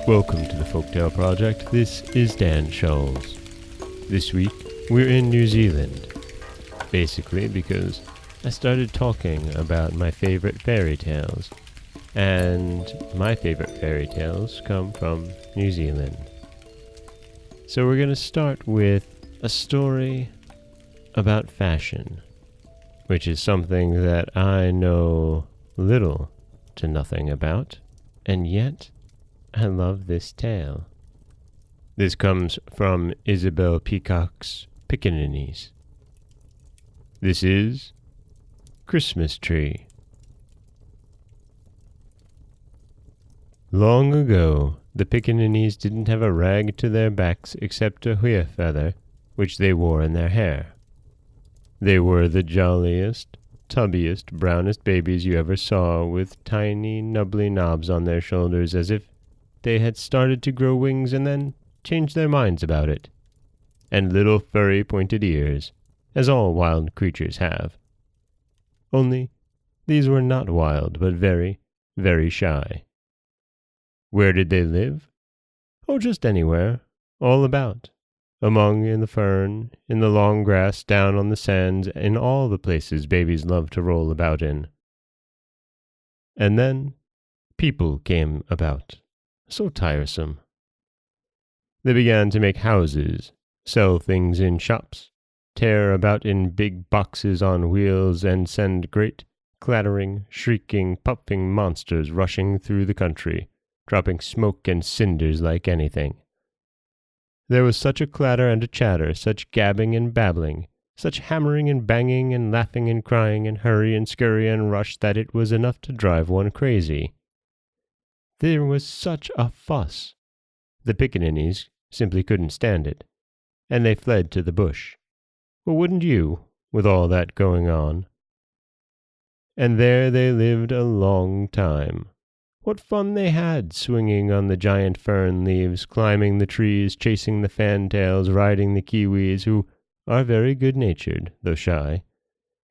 Welcome to the Folktale Project. This is Dan Scholes. This week, we're in New Zealand. Basically because I started talking about my favorite fairy tales. And my favorite fairy tales come from New Zealand. So we're going to start with a story about fashion, which is something that I know little to nothing about, and yet I love this tale. This comes from Isabel Peacocke's Piccaninnies. This is Christmas Tree. Long ago, the Piccaninnies didn't have a rag to their backs except a huia feather, which they wore in their hair. They were the jolliest, tubbiest, brownest babies you ever saw, with tiny, nubbly knobs on their shoulders, as if they had started to grow wings and then changed their minds about it, and little furry pointed ears, as all wild creatures have. Only these were not wild, but very, very shy. Where did they live? Oh, just anywhere, all about, in the fern, in the long grass, down on the sands, in all the places babies love to roll about in. And then people came about. So tiresome. They began to make houses, sell things in shops, tear about in big boxes on wheels, and send great, clattering, shrieking, puffing monsters rushing through the country, dropping smoke and cinders like anything. There was such a clatter and a chatter, such gabbing and babbling, such hammering and banging and laughing and crying and hurry and scurry and rush that it was enough to drive one crazy. There was such a fuss. The Piccaninnies simply couldn't stand it, and they fled to the bush. Well, wouldn't you, with all that going on? And there they lived a long time. What fun they had, swinging on the giant fern leaves, climbing the trees, chasing the fantails, riding the kiwis, who are very good-natured, though shy,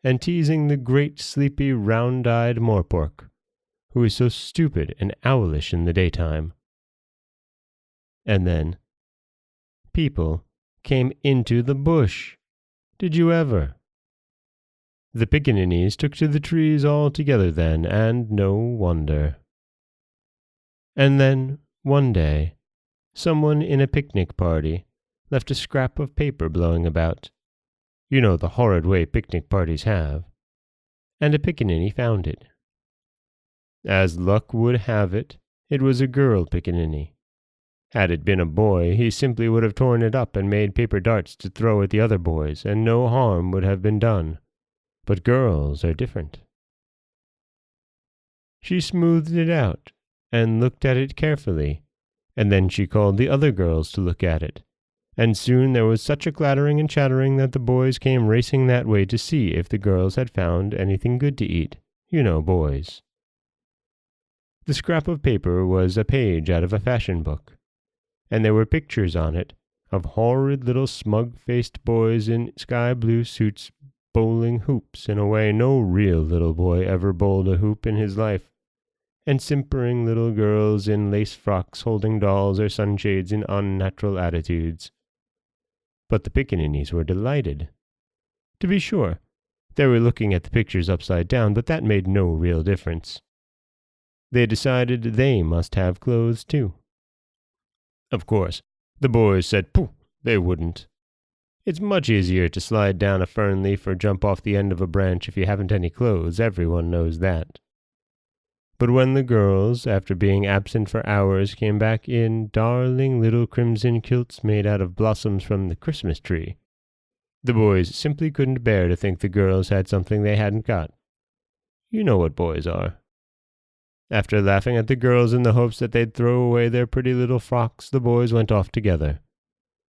and teasing the great, sleepy, round-eyed moorpork, who is so stupid and owlish in the daytime. And then people came into the bush. Did you ever? The Piccaninnies took to the trees all together then, and no wonder. And then, one day, someone in a picnic party left a scrap of paper blowing about. You know the horrid way picnic parties have. And a Piccaninny found it. As luck would have it, it was a girl Piccaninny. Had it been a boy, he simply would have torn it up and made paper darts to throw at the other boys, and no harm would have been done. But girls are different. She smoothed it out, and looked at it carefully, and then she called the other girls to look at it, and soon there was such a clattering and chattering that the boys came racing that way to see if the girls had found anything good to eat. You know boys. The scrap of paper was a page out of a fashion book, and there were pictures on it of horrid little smug-faced boys in sky-blue suits bowling hoops in a way no real little boy ever bowled a hoop in his life, and simpering little girls in lace frocks holding dolls or sunshades in unnatural attitudes. But the Piccaninnies were delighted. To be sure, they were looking at the pictures upside down, but that made no real difference. They decided they must have clothes too. Of course, the boys said, "Pooh, they wouldn't. It's much easier to slide down a fern leaf or jump off the end of a branch if you haven't any clothes, everyone knows that." But when the girls, after being absent for hours, came back in darling little crimson kilts made out of blossoms from the Christmas tree, the boys simply couldn't bear to think the girls had something they hadn't got. You know what boys are. After laughing at the girls in the hopes that they'd throw away their pretty little frocks, the boys went off together.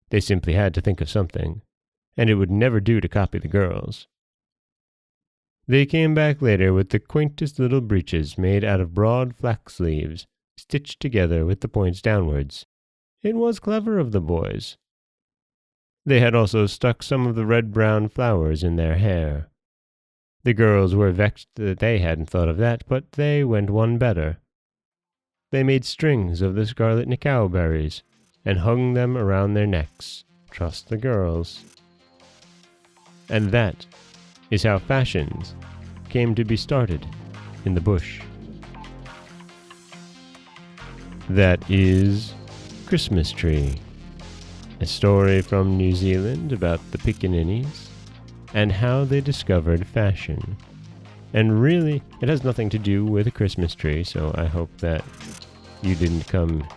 They simply had to think of something, and it would never do to copy the girls. They came back later with the quaintest little breeches made out of broad flax sleeves, stitched together with the points downwards. It was clever of the boys. They had also stuck some of the red-brown flowers in their hair. The girls were vexed that they hadn't thought of that, but they went one better. They made strings of the scarlet nicao berries and hung them around their necks. Trust the girls. And that is how fashions came to be started in the bush. That is Christmas Tree, a story from New Zealand about the Piccaninnies and how they discovered fashion. And really, it has nothing to do with a Christmas tree, so I hope that you didn't come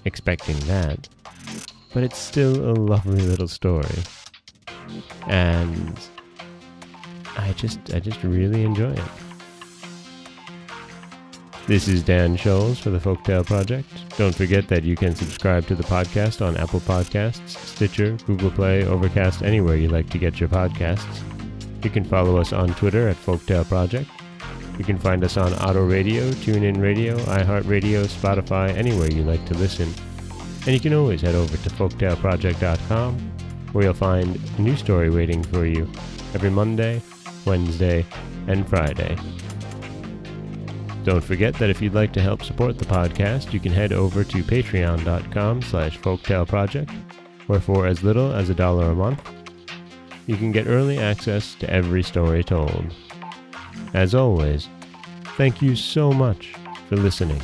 expecting that. But it's still a lovely little story. And I just really enjoy it. This is Dan Scholes for the Folktale Project. Don't forget that you can subscribe to the podcast on Apple Podcasts, Stitcher, Google Play, Overcast, anywhere you like to get your podcasts. You can follow us on Twitter at Folktale Project. You can find us on Auto Radio, TuneIn Radio, iHeartRadio, Spotify, anywhere you like to listen. And you can always head over to folktaleproject.com, where you'll find a new story waiting for you every Monday, Wednesday, and Friday. Don't forget that if you'd like to help support the podcast, you can head over to patreon.com/folktaleproject, where for as little as $1 a month, you can get early access to every story told. As always, thank you so much for listening.